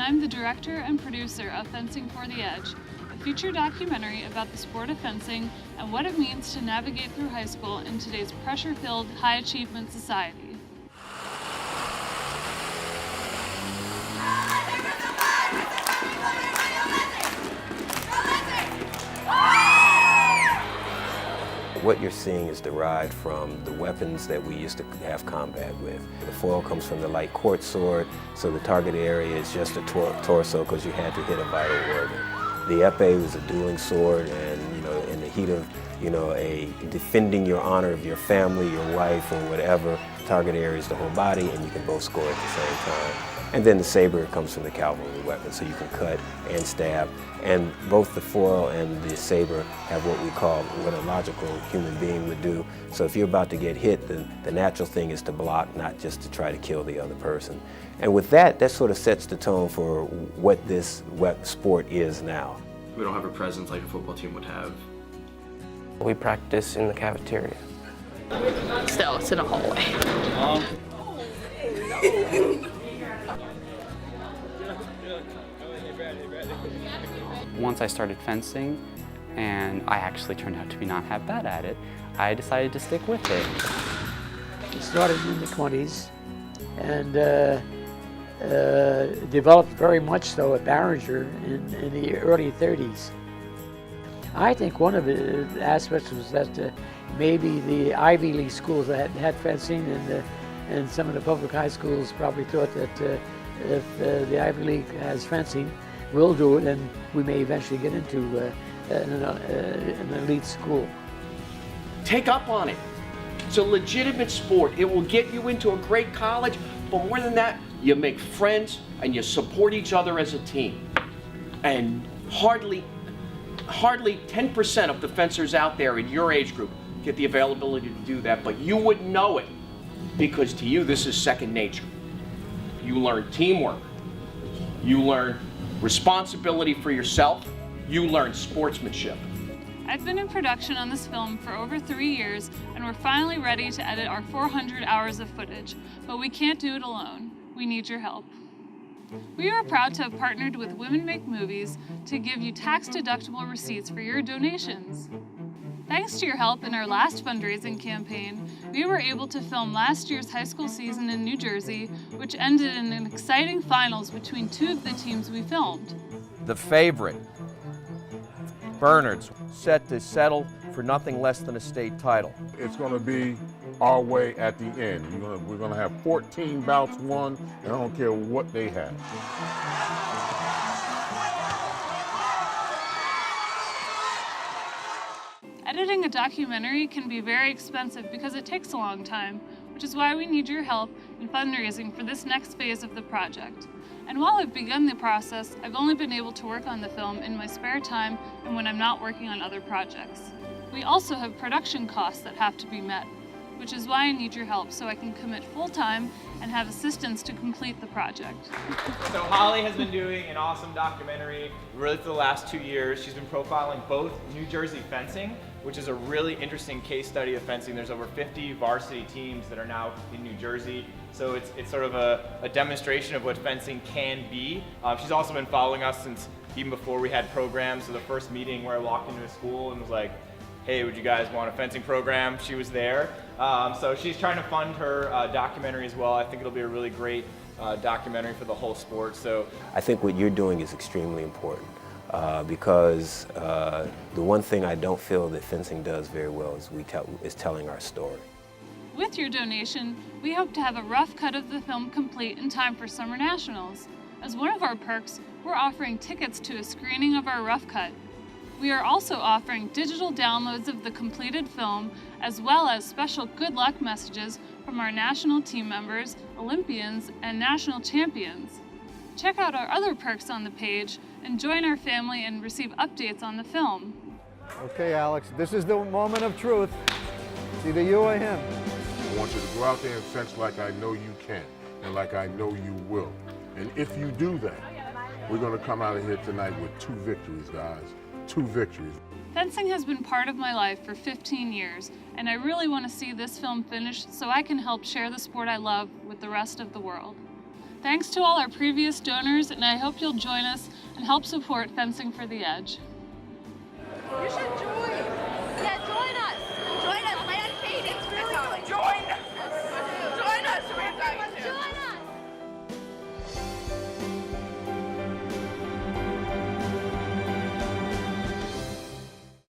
I'm the director and producer of Fencing for the Edge, a feature documentary about the sport of fencing and what it means to navigate through high school in today's pressure-filled, high-achievement society. What you're seeing is derived from the weapons that we used to have combat with. The foil comes from the light quartz sword, so the target area is just a torso because you had to hit a vital organ. The epee was a dueling sword, and in the heat of a defending your honor of your family, your wife, or whatever, target area is the whole body, and you can both score at the same time. And then the saber comes from the cavalry weapon, so you can cut and stab. And both the foil and the saber have what we call, what a logical human being would do. So if you're about to get hit, the natural thing is to block, not just to try to kill the other person. And with that, that sort of sets the tone for what this sport is now. We don't have a presence like a football team would have. We practice in the cafeteria. Still, it's in a hallway. Once I started fencing, and I actually turned out to be not half bad at it, I decided to stick with it. It started in the 20s and developed very much so at Barringer in the early 30s. I think one of the aspects was that maybe the Ivy League schools that had fencing and some of the public high schools probably thought that if the Ivy League has fencing, we'll do it, and we may eventually get into an elite school. Take up on it. It's a legitimate sport. It will get you into a great college, but more than that, you make friends and you support each other as a team. And hardly 10% of the fencers out there in your age group get the availability to do that, but you wouldn't know it because to you this is second nature. You learn teamwork. You learn responsibility for yourself. You learn sportsmanship. I've been in production on this film for over 3 years, and we're finally ready to edit our 400 hours of footage, but we can't do it alone. We need your help. We are proud to have partnered with Women Make Movies to give you tax-deductible receipts for your donations. Thanks to your help in our last fundraising campaign, we were able to film last year's high school season in New Jersey, which ended in an exciting finals between two of the teams we filmed. The favorite, Bernards, set to settle for nothing less than a state title. It's going to be our way at the end. We're going to have 14 bouts won, and I don't care what they have. Editing a documentary can be very expensive because it takes a long time, which is why we need your help in fundraising for this next phase of the project. And while I've begun the process, I've only been able to work on the film in my spare time and when I'm not working on other projects. We also have production costs that have to be met, which is why I need your help so I can commit full-time and have assistance to complete the project. So Holly has been doing an awesome documentary really for the last 2 years. She's been profiling both New Jersey fencing, which is a really interesting case study of fencing. There's over 50 varsity teams that are now in New Jersey. So it's sort of a demonstration of what fencing can be. She's also been following us since even before we had programs. So the first meeting where I walked into a school and was like, hey, would you guys want a fencing program? She was there. So she's trying to fund her documentary as well. I think it'll be a really great documentary for the whole sport. So I think what you're doing is extremely important because the one thing I don't feel that fencing does very well is telling our story. With your donation, we hope to have a rough cut of the film complete in time for Summer Nationals. As one of our perks, we're offering tickets to a screening of our rough cut. We are also offering digital downloads of the completed film, as well as special good luck messages from our national team members, Olympians, and national champions. Check out our other perks on the page and join our family and receive updates on the film. Okay, Alex, this is the moment of truth. It's either you or him. I want you to go out there and fence like I know you can and like I know you will. And if you do that, we're going to come out of here tonight with 2 victories, guys. 2 victories. Fencing has been part of my life for 15 years, and I really want to see this film finished so I can help share the sport I love with the rest of the world. Thanks to all our previous donors, and I hope you'll join us and help support Fencing for the Edge. You should join